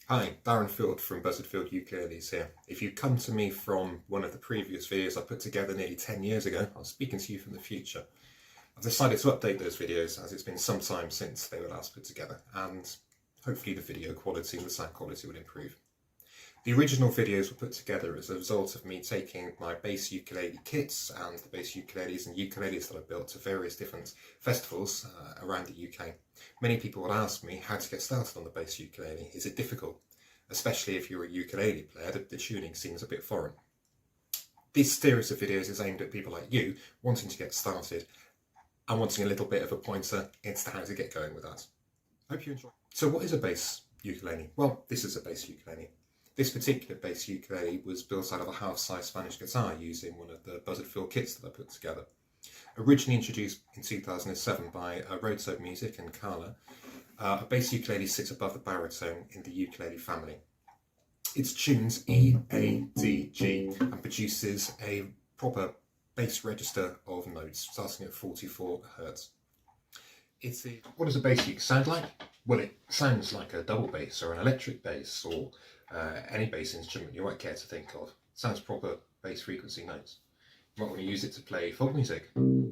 Hi, Darren from Buzzards Field Ukuleles here. If you come to me from one of the previous videos I put together nearly 10 years ago, I'm speaking to you from the future. I've decided to update those videos as it's been some time since they were last put together, and hopefully the video quality and the sound quality will improve. The original videos were put together as a result of me taking my bass ukulele kits and the bass ukuleles and ukuleles that I built to various different festivals around the UK. Many people would ask me how to get started on the bass ukulele. Is it difficult? Especially if you're a ukulele player, the tuning seems a bit foreign. This series of videos is aimed at people like you wanting to get started and wanting a little bit of a pointer as to how to get going with that. Hope you enjoy. So what is a bass ukulele? Well, this is a bass ukulele. This particular bass ukulele was built out of a half-size Spanish guitar using one of the Buzzards Field kits that I put together. Originally introduced in 2007 by Roadside Music and Carla, a bass ukulele sits above the baritone in the ukulele family. It's tunes E, A, D, G and produces a proper bass register of notes starting at 44 Hz. What does a bass uke sound like? Well, it sounds like a double bass or an electric bass or any bass instrument you might care to think of. It sounds proper bass frequency notes. You might want to use it to play folk music. You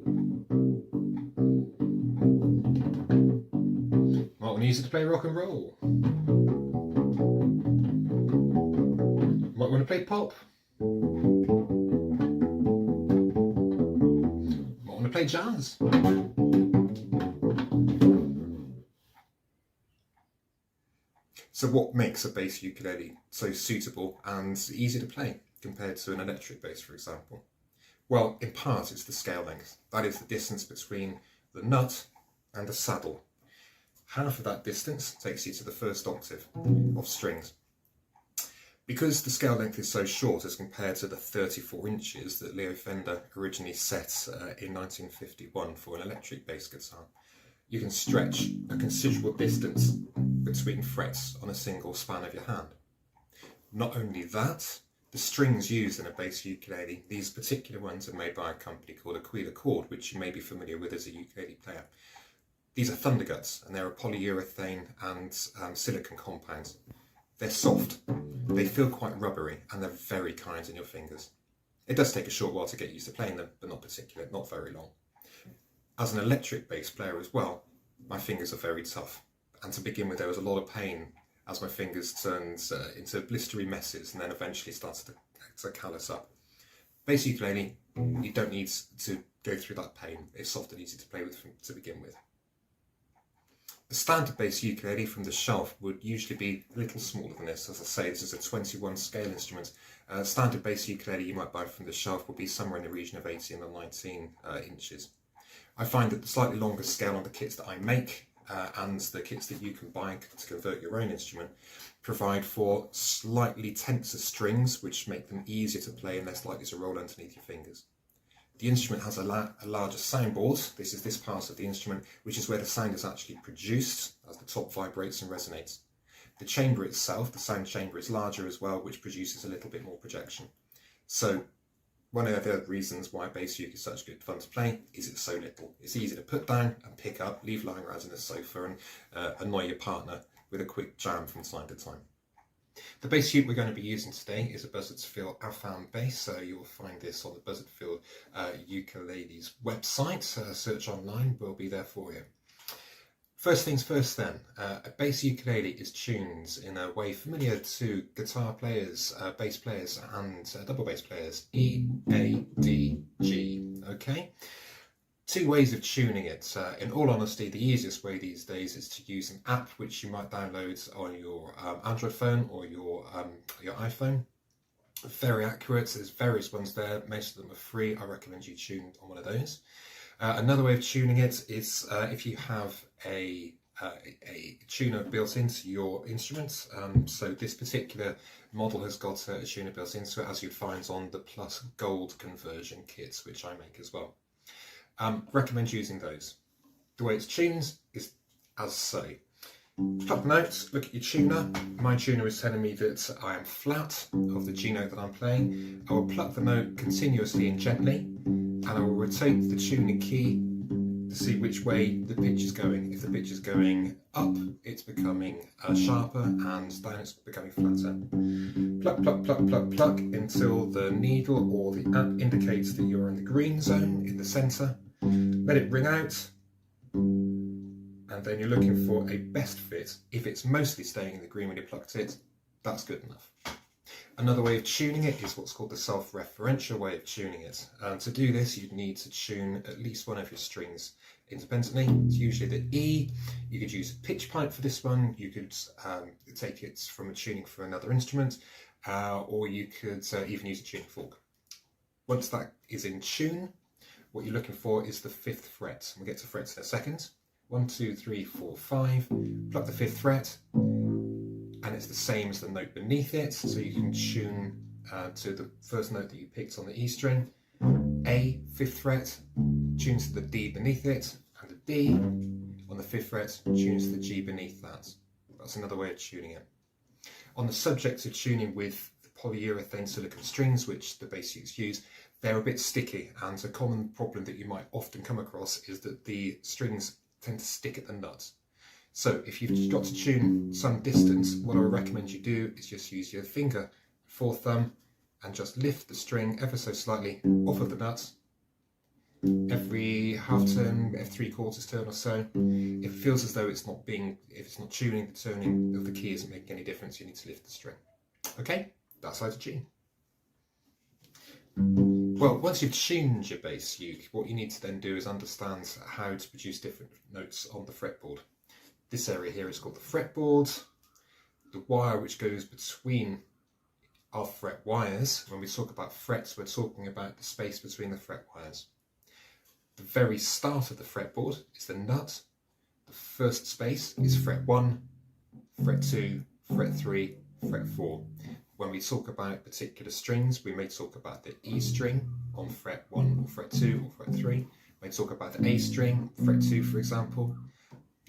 might want to use it to play rock and roll. You might want to play pop. You might want to play jazz. So what makes a bass ukulele so suitable and easy to play compared to an electric bass, for example? Well, in part it's the scale length. That is the distance between the nut and the saddle. Half of that distance takes you to the first octave of strings. Because the scale length is so short as compared to the 34 inches that Leo Fender originally set in 1951 for an electric bass guitar, you can stretch a considerable distance between frets on a single span of your hand. Not only that, the strings used in a bass ukulele, these particular ones are made by a company called Octaves, which you may be familiar with as a ukulele player. These are thunderguts and they're a polyurethane and silicon compounds. They're soft, they feel quite rubbery and they're very kind on your fingers. It does take a short while to get used to playing them, but not very long. As an electric bass player as well, my fingers are very tough. And to begin with, there was a lot of pain as my fingers turned into blistery messes and then eventually started to callous up. Bass ukulele, you don't need to go through that pain. It's soft and easy to play with to begin with. The standard bass ukulele from the shelf would usually be a little smaller than this. As I say, this is a 21 scale instrument. Standard bass ukulele you might buy from the shelf will be somewhere in the region of 18 or 19 inches. I find that the slightly longer scale on the kits that I make and the kits that you can buy to convert your own instrument provide for slightly tenser strings which make them easier to play and less likely to roll underneath your fingers. The instrument has a larger soundboard. This is this part of the instrument which is where the sound is actually produced as the top vibrates and resonates. The chamber itself, the sound chamber, is larger as well, which produces a little bit more projection. So one of the reasons why bass uke is such good fun to play is it's so little. It's easy to put down and pick up, leave lying around on the sofa and annoy your partner with a quick jam from time to time. The bass uke we're going to be using today is a Buzzards Field Ukuleles bass, so you'll find this on the Buzzards Field Ukuleles website. Search online, will be there for you. First things first then, a bass ukulele is tuned in a way familiar to guitar players, bass players and double bass players. E, A, D, G, okay? Two ways of tuning it. In all honesty, the easiest way these days is to use an app which you might download on your Android phone or your iPhone. Very accurate, there's various ones there, most of them are free. I recommend you tune on one of those. Another way of tuning it is if you have a tuner built into your instrument. So this particular model has got a tuner built into it, as you'd find on the Plus Gold conversion kits, which I make as well. Recommend using those. The way it's tuned is as so. Pluck the notes, look at your tuner. My tuner is telling me that I am flat of the G note that I'm playing. I will pluck the note continuously and gently, and I will rotate the tuning key to see which way the pitch is going. If the pitch is going up, it's becoming sharper, and down it's becoming flatter. Pluck, pluck, pluck, pluck, pluck until the needle or the app indicates that you're in the green zone in the centre. Let it ring out, and then you're looking for a best fit. If it's mostly staying in the green when you plucked it, that's good enough. Another way of tuning it is what's called the self-referential way of tuning it. To do this, you'd need to tune at least one of your strings independently. It's usually the E. You could use a pitch pipe for this one. You could take it from a tuning for another instrument, or you could even use a tuning fork. Once that is in tune, what you're looking for is the 5th fret. We'll get to frets in a second. 1, 2, 3, 4, 5. Pluck the 5th fret. And it's the same as the note beneath it, so you can tune to the first note that you picked on the E string. A, 5th fret, tunes to the D beneath it, and the D on the 5th fret tunes to the G beneath that. That's another way of tuning it. On the subject of tuning with the polyurethane silicone strings, which the bass ukes use, they're a bit sticky, and a common problem that you might often come across is that the strings tend to stick at the nut. So if you've got to tune some distance, what I would recommend you do is just use your finger, forethumb, and just lift the string ever so slightly off of the nut. Every half turn, every 3/4 turn or so. If it feels as though if it's not tuning, the turning of the key isn't making any difference, you need to lift the string. Okay, that's how to tune. Well, once you've tuned your bass uke, what you need to then do is understand how to produce different notes on the fretboard. This area here is called the fretboard. The wire which goes between our fret wires, when we talk about frets, we're talking about the space between the fret wires. The very start of the fretboard is the nut. The first space is fret 1, fret 2, fret 3, fret 4. When we talk about particular strings, we may talk about the E string on fret 1 or fret 2 or fret 3. We may talk about the A string, fret 2 for example.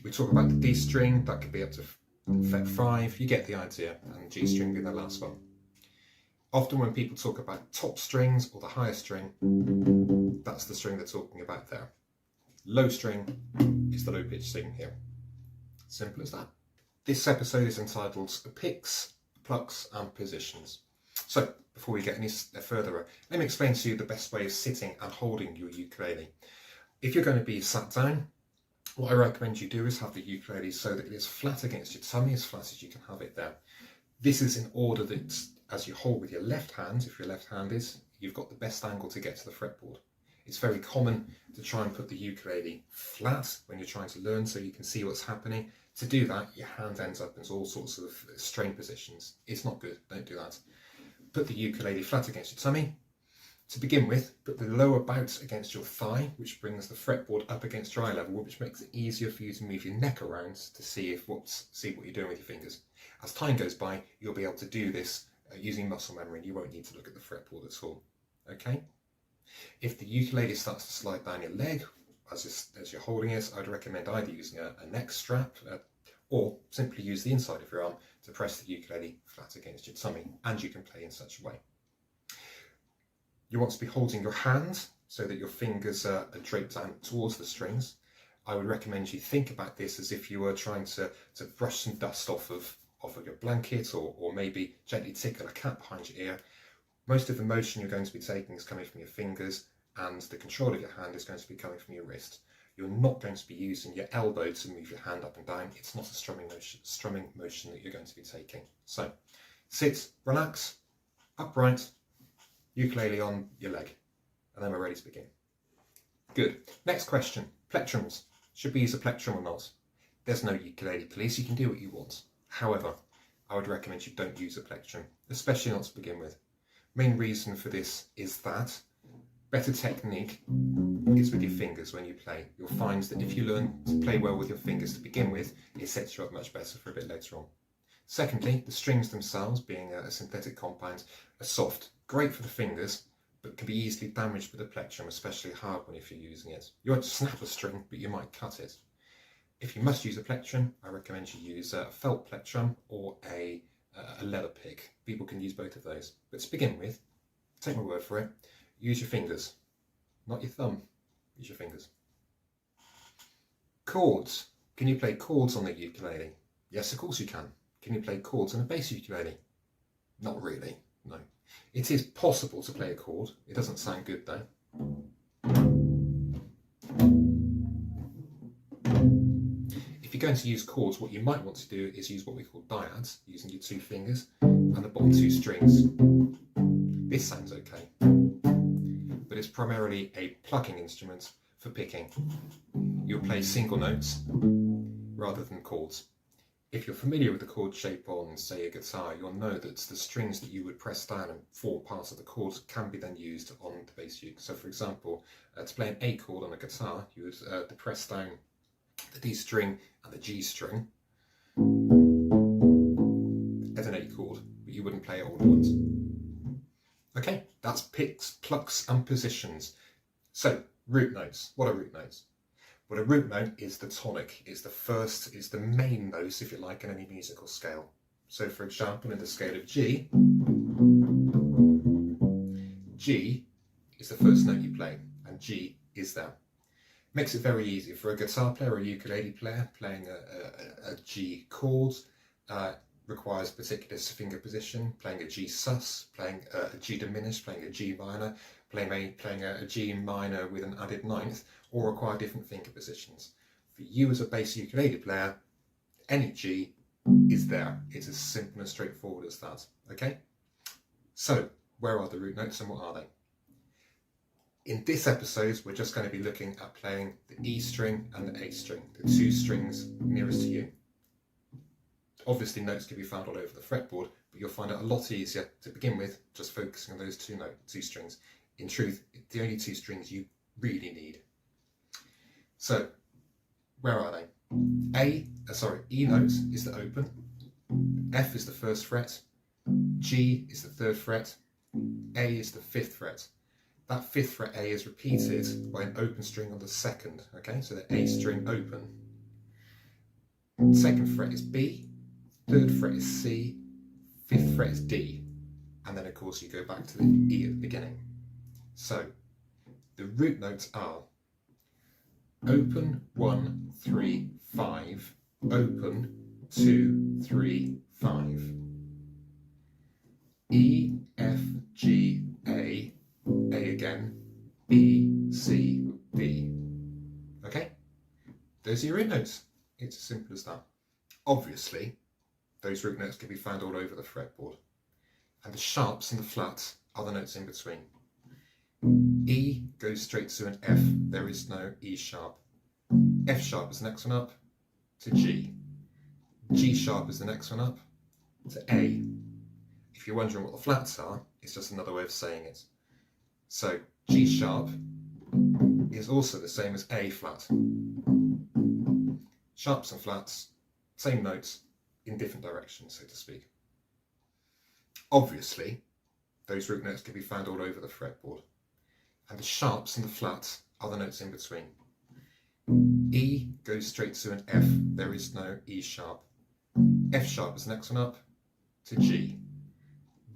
We talk about the D string, that could be up to fret 5, you get the idea, and G string being the last one. Often when people talk about top strings or the higher string, that's the string they're talking about there. Low string is the low pitch string here. Simple as that. This episode is entitled Picks, Plucks and Positions. So before we get any further, let me explain to you the best way of sitting and holding your ukulele. If you're going to be sat down, what I recommend you do is have the ukulele so that it is flat against your tummy, as flat as you can have it there. This is in order that as you hold with your left hand, if you're left-handed, you've got the best angle to get to the fretboard. It's very common to try and put the ukulele flat when you're trying to learn so you can see what's happening. To do that, your hand ends up in all sorts of strain positions. It's not good, don't do that. Put the ukulele flat against your tummy. To begin with, put the lower bout against your thigh, which brings the fretboard up against your eye level, which makes it easier for you to move your neck around to see what you're doing with your fingers. As time goes by, you'll be able to do this using muscle memory, and you won't need to look at the fretboard at all. Okay? If the ukulele starts to slide down your leg as you're holding it, I'd recommend either using a neck strap or simply use the inside of your arm to press the ukulele flat against your tummy, and you can play in such a way. You want to be holding your hand so that your fingers are draped down towards the strings. I would recommend you think about this as if you were trying to brush some dust off of your blanket, or maybe gently tickle a cat behind your ear. Most of the motion you're going to be taking is coming from your fingers, and the control of your hand is going to be coming from your wrist. You're not going to be using your elbow to move your hand up and down. It's not a strumming motion that you're going to be taking. So sit, relax, upright, ukulele on your leg, and then we're ready to begin. Good. Next question. Plectrums. Should we use a plectrum or not? There's no ukulele police. You can do what you want. However, I would recommend you don't use a plectrum, especially not to begin with. Main reason for this is that better technique is with your fingers when you play. You'll find that if you learn to play well with your fingers to begin with, it sets you up much better for a bit later on. Secondly, the strings themselves, being a synthetic compound, are soft, great for the fingers, but can be easily damaged with a plectrum, especially a hard one if you're using it. You won't snap a string, but you might cut it. If you must use a plectrum, I recommend you use a felt plectrum or a leather pick. People can use both of those. But to begin with, take my word for it, use your fingers, not your thumb, use your fingers. Chords. Can you play chords on the ukulele? Yes, of course you can. Can you play chords on a bass ukulele? Not really, no. It is possible to play a chord. It doesn't sound good though. If you're going to use chords, what you might want to do is use what we call dyads, using your 2 fingers and the bottom 2 strings. This sounds okay, but it's primarily a plucking instrument for picking. You'll play single notes rather than chords. If you're familiar with the chord shape on, say, a guitar, you'll know that the strings that you would press down and form parts of the chords can be then used on the bass uke. So for example, to play an A chord on a guitar, you would press down the D string and the G string as an A chord, but you wouldn't play it all at once. Okay, that's picks, plucks and positions. So, root notes. What are root notes? Well, a root note is the tonic. It's the first, it's the main note, if you like, in any musical scale. So, for example, in the scale of G, G is the first note you play, and G is there. Makes it very easy for a guitar player or a ukulele player. Playing a G chord requires particular finger position. Playing a G sus, playing a G diminished, playing a G minor, playing a G minor with an added ninth, all require different finger positions. For you as a bass ukulele player, any G is there. It's as simple and straightforward as that. Okay? So, where are the root notes and what are they? In this episode, we're just going to be looking at playing the E string and the A string, the 2 strings nearest to you. Obviously, notes can be found all over the fretboard, but you'll find it a lot easier to begin with, just focusing on those 2 strings. In truth, the only 2 strings you really need. So, where are they? E note is the open, F is the 1st fret, G is the 3rd fret, A is the 5th fret. That 5th fret A is repeated by an open string on the 2nd, okay? So the A string open. 2nd fret is B, 3rd fret is C, 5th fret is D, and then of course you go back to the E at the beginning. So, the root notes are open 1, 3, 5, open 2, 3, 5. E, F, G, A again, B, C, D. Okay? Those are your root notes. It's as simple as that. Obviously, those root notes can be found all over the fretboard. And the sharps and the flats are the notes in between. E goes straight to an F. There is no E sharp. F sharp is the next one up to G. G sharp is the next one up to A. If you're wondering what the flats are, it's just another way of saying it. So G sharp is also the same as A flat. Sharps and flats, same notes in different directions, so to speak. Obviously, those root notes can be found all over the fretboard. And the sharps and the flats are the notes in between. E goes straight to an F. There is no E sharp. F sharp is the next one up to G.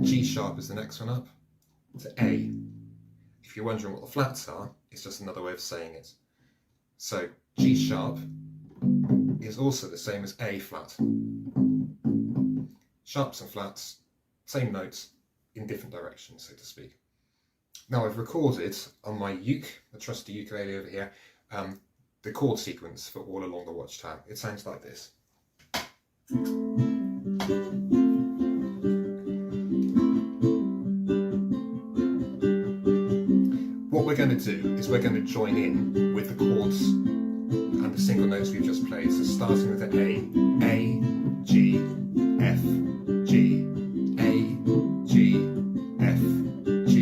G sharp is the next one up to A. If you're wondering what the flats are, it's just another way of saying it. So G sharp is also the same as A flat. Sharps and flats, same notes in different directions, so to speak. Now I've recorded on my uke, the trusty ukulele over here, the chord sequence for All Along the Watchtower. It sounds like this. What we're going to do is we're going to join in with the chords and the single notes we've just played. So starting with the A, G, F, G, A, G, F, G,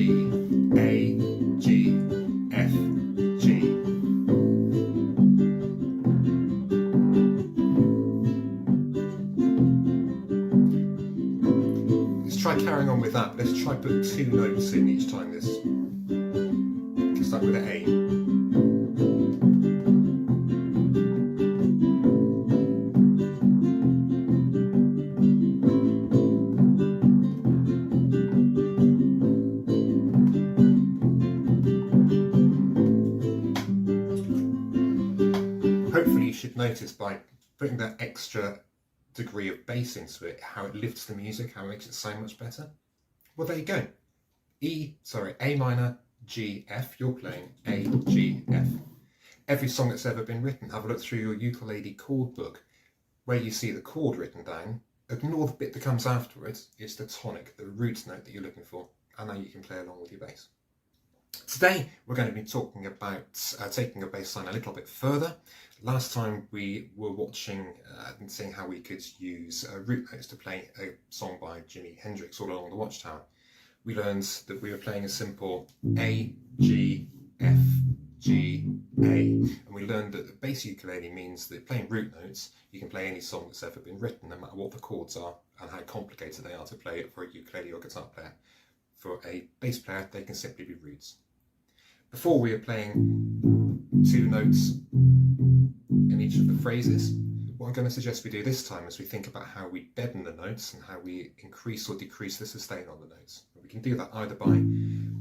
A, G, F, G. Let's try carrying on with that. Let's try put 2 notes in each time this. Start with an A. Hopefully you should notice by putting that extra degree of bass into it, how it lifts the music, how it makes it sound much better? Well, there you go. A minor, G, F. You're playing A, G, F. Every song that's ever been written, have a look through your ukulele chord book. Where you see the chord written down, ignore the bit that comes afterwards. It's the tonic, the root note that you're looking for, and now you can play along with your bass. Today we're going to be talking about taking a bass line a little bit further. Last time we were watching and seeing how we could use root notes to play a song by Jimi Hendrix, All Along the Watchtower. We learned that we were playing a simple A, G, F, G, A, and we learned that the bass ukulele means that playing root notes, you can play any song that's ever been written, no matter what the chords are and how complicated they are to play it for a ukulele or guitar player. For a bass player, they can simply be roots. Before we are playing two notes in each of the phrases, what I'm going to suggest we do this time is we think about how we deaden the notes and how we increase or decrease the sustain on the notes. We can do that either by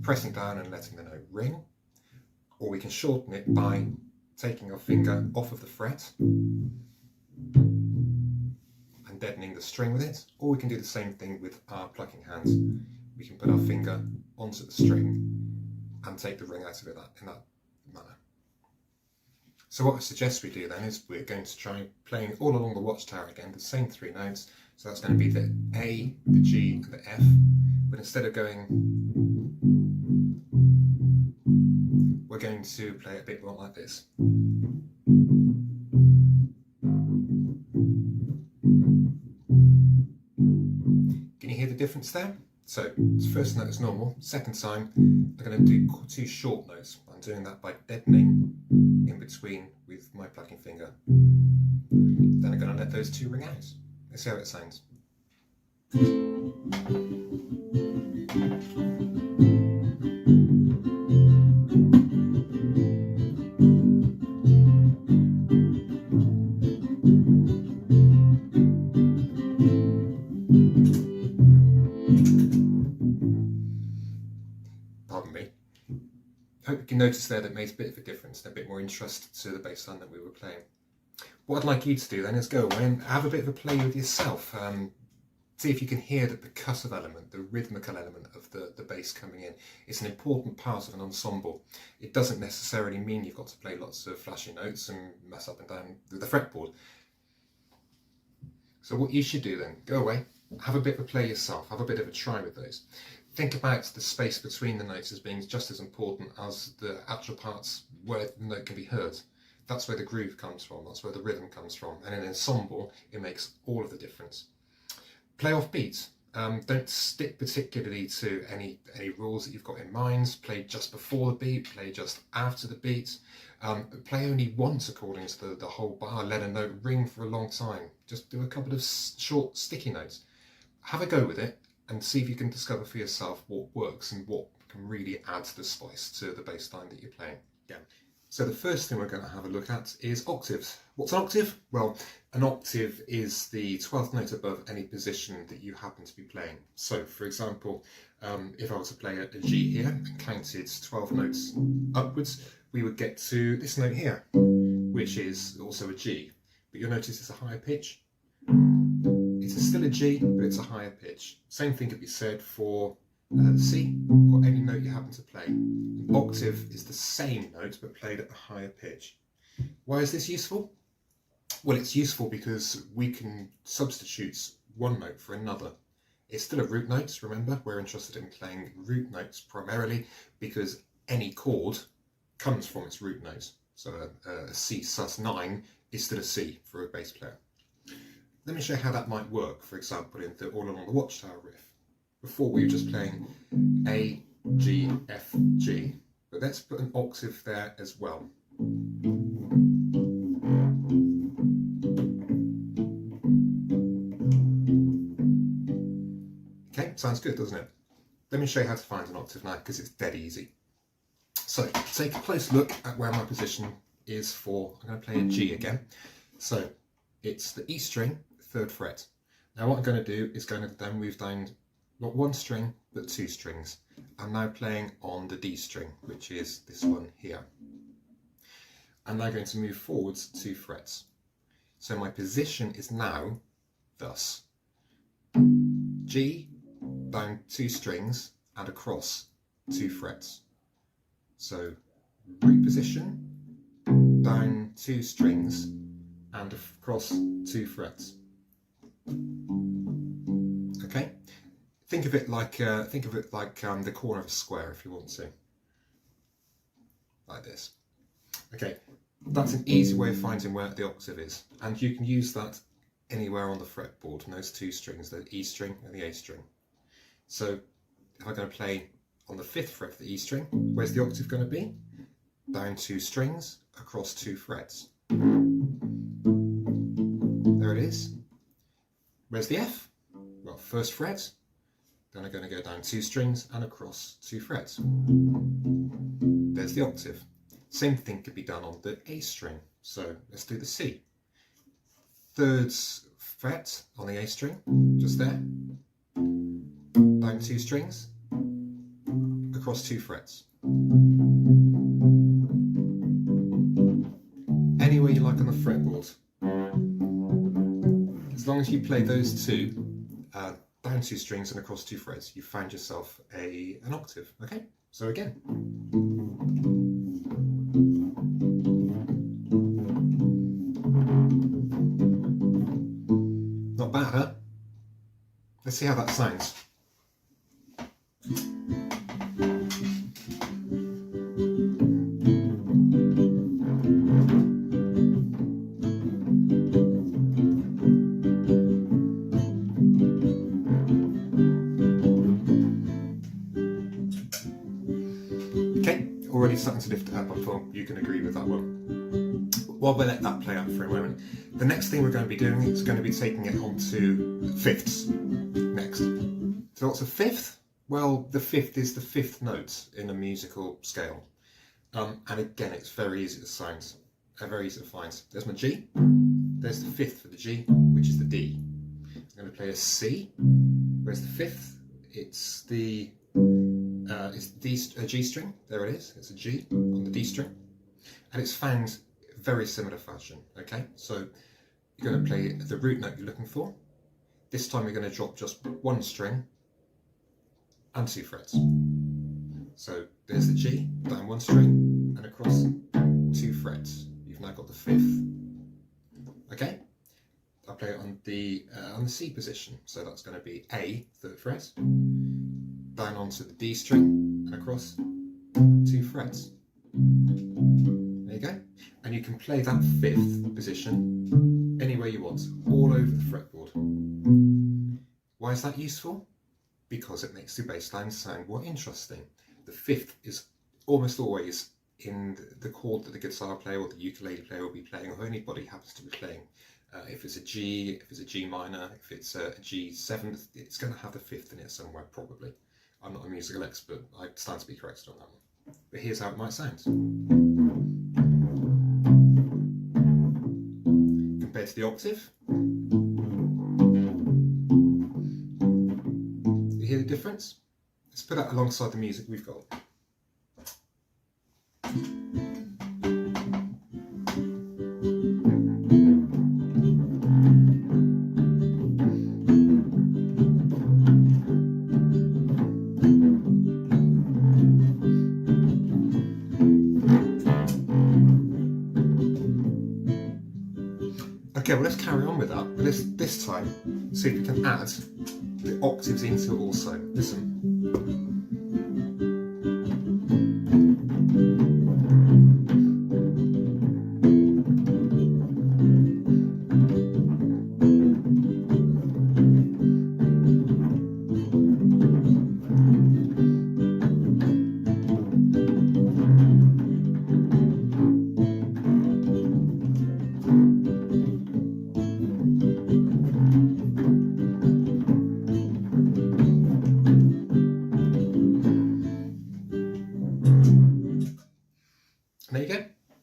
pressing down and letting the note ring, or we can shorten it by taking our finger off of the fret and deadening the string with it, or we can do the same thing with our plucking hands. We can put our finger onto the string and take the ring out of it in that manner. So what I suggest we do then is we're going to try playing All Along the Watchtower again, the same three notes. So that's going to be the A, the G and the F, but instead of going, we're going to play it a bit more like this. Can you hear the difference there? So, first note is normal, second time I'm going to do two short notes. I'm doing that by deadening in between with my plucking finger. Then I'm going to let those two ring out. Let's see how it sounds. Pardon me. I hope you can notice there that made a bit of a difference and a bit more interest to the bass line that we were playing. What I'd like you to do then is go away and have a bit of a play with yourself. See if you can hear the percussive element, the rhythmical element of the bass coming in. It's an important part of an ensemble. It doesn't necessarily mean you've got to play lots of flashy notes and mess up and down with the fretboard. So what you should do then, go away, have a bit of a play yourself, have a bit of a try with those. Think about the space between the notes as being just as important as the actual parts where the note can be heard. That's where the groove comes from, that's where the rhythm comes from, and in an ensemble it makes all of the difference. Play off beat. Don't stick particularly to any rules that you've got in mind. Play just before the beat, play just after the beat. Play only once according to the whole bar. Let a note ring for a long time. Just do a couple of short sticky notes. Have a go with it and see if you can discover for yourself what works and what can really add the spice to the bass line that you're playing. Yeah. So the first thing we're going to have a look at is octaves. What's an octave? Well, an octave is the 12th note above any position that you happen to be playing. So, for example, if I were to play a G here and counted 12 notes upwards, we would get to this note here, which is also a G. But you'll notice it's a higher pitch. It is still a G, but it's a higher pitch. Same thing could be said for C, or any note you happen to play. An octave is the same note, but played at a higher pitch. Why is this useful? Well, it's useful because we can substitute one note for another. It's still a root note, remember, we're interested in playing root notes primarily because any chord comes from its root note. So a C sus9 is still a C for a bass player. Let me show you how that might work, for example, in the All Along the Watchtower riff. Before we were just playing A, G, F, G, but let's put an octave there as well. Okay, sounds good, doesn't it? Let me show you how to find an octave now, because it's dead easy. So, take a close look at where my position is for, I'm going to play a G again. So, it's the E string, 3rd fret. Now what I'm going to do is going to then move down not one string, but 2 strings. I'm now playing on the D string, which is this one here. I'm now going to move forwards 2 frets. So my position is now thus: G, down 2 strings and across 2 frets. So root position, down 2 strings and across 2 frets. Okay, think of it like the corner of a square if you want to, like this. Okay, that's an easy way of finding where the octave is, and you can use that anywhere on the fretboard, and those 2 strings, the E string and the A string. So if I'm going to play on the 5th fret of the E string, where's the octave going to be? Down 2 strings, across 2 frets. There it is. Where's the F? Well, 1st fret, then I'm going to go down 2 strings and across 2 frets. There's the octave. Same thing could be done on the A string. So let's do the C. 3rd fret on the A string, just there. Down 2 strings, across 2 frets. Anywhere you like on the fretboard. As long as you play those 2, down 2 strings and across 2 frets, you find yourself an octave. Okay, so again. Not bad, huh? Let's see how that sounds. Already starting to lift it up. I'm sure you can agree with that one. While we let that play out for a moment, the next thing we're going to be doing is going to be taking it onto fifths next. So what's a fifth? Well, the fifth is the 5th note in a musical scale. And again, it's very easy to sound, very easy to find. There's my G, there's the 5th for the G, which is the D. I'm going to play a C. Where's the 5th? It's the a G string. There it is. It's a G on the D string, and it's found very similar fashion. Okay, so you're going to play the root note you're looking for. This time you're going to drop just 1 string and 2 frets. So there's the G, down 1 string and across 2 frets. You've now got the 5th. Okay, I'll play it on the C position. So that's going to be A, 3rd fret, down onto the D string and across 2 frets. There you go. And you can play that 5th position anywhere you want, all over the fretboard. Why is that useful? Because it makes the bass line sound more interesting. The 5th is almost always in the chord that the guitar player or the ukulele player will be playing, or anybody happens to be playing. If it's a G, if it's a G minor, if it's a G7, it's going to have the 5th in it somewhere, probably. I'm not a musical expert, I stand to be corrected on that one. But here's how it might sound. Compared to the octave. You hear the difference? Let's put that alongside the music we've got. Okay, well let's carry on with that, but this time see if we can add the octaves into it also. Listen. There you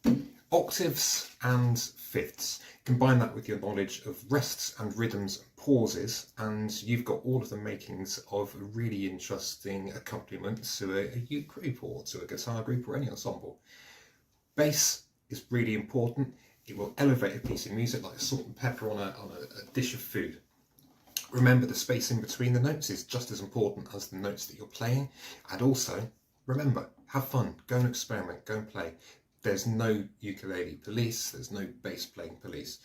go. Octaves and fifths. Combine that with your knowledge of rests and rhythms and pauses, and you've got all of the makings of a really interesting accompaniment to a uke group or to a guitar group or any ensemble. Bass is really important. It will elevate a piece of music like salt and pepper on a dish of food. Remember, the space in between the notes is just as important as the notes that you're playing. And also, remember, have fun, go and experiment, go and play. There's no ukulele police, there's no bass playing police.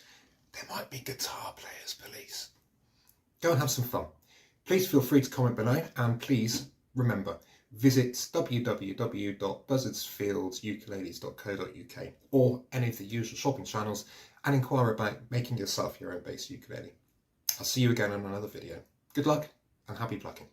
There might be guitar players police. Go and have some fun. Please feel free to comment below, and please remember, visit www.buzzardsfieldukuleles.co.uk or any of the usual shopping channels and inquire about making yourself your own bass ukulele. I'll see you again in another video. Good luck and happy plucking.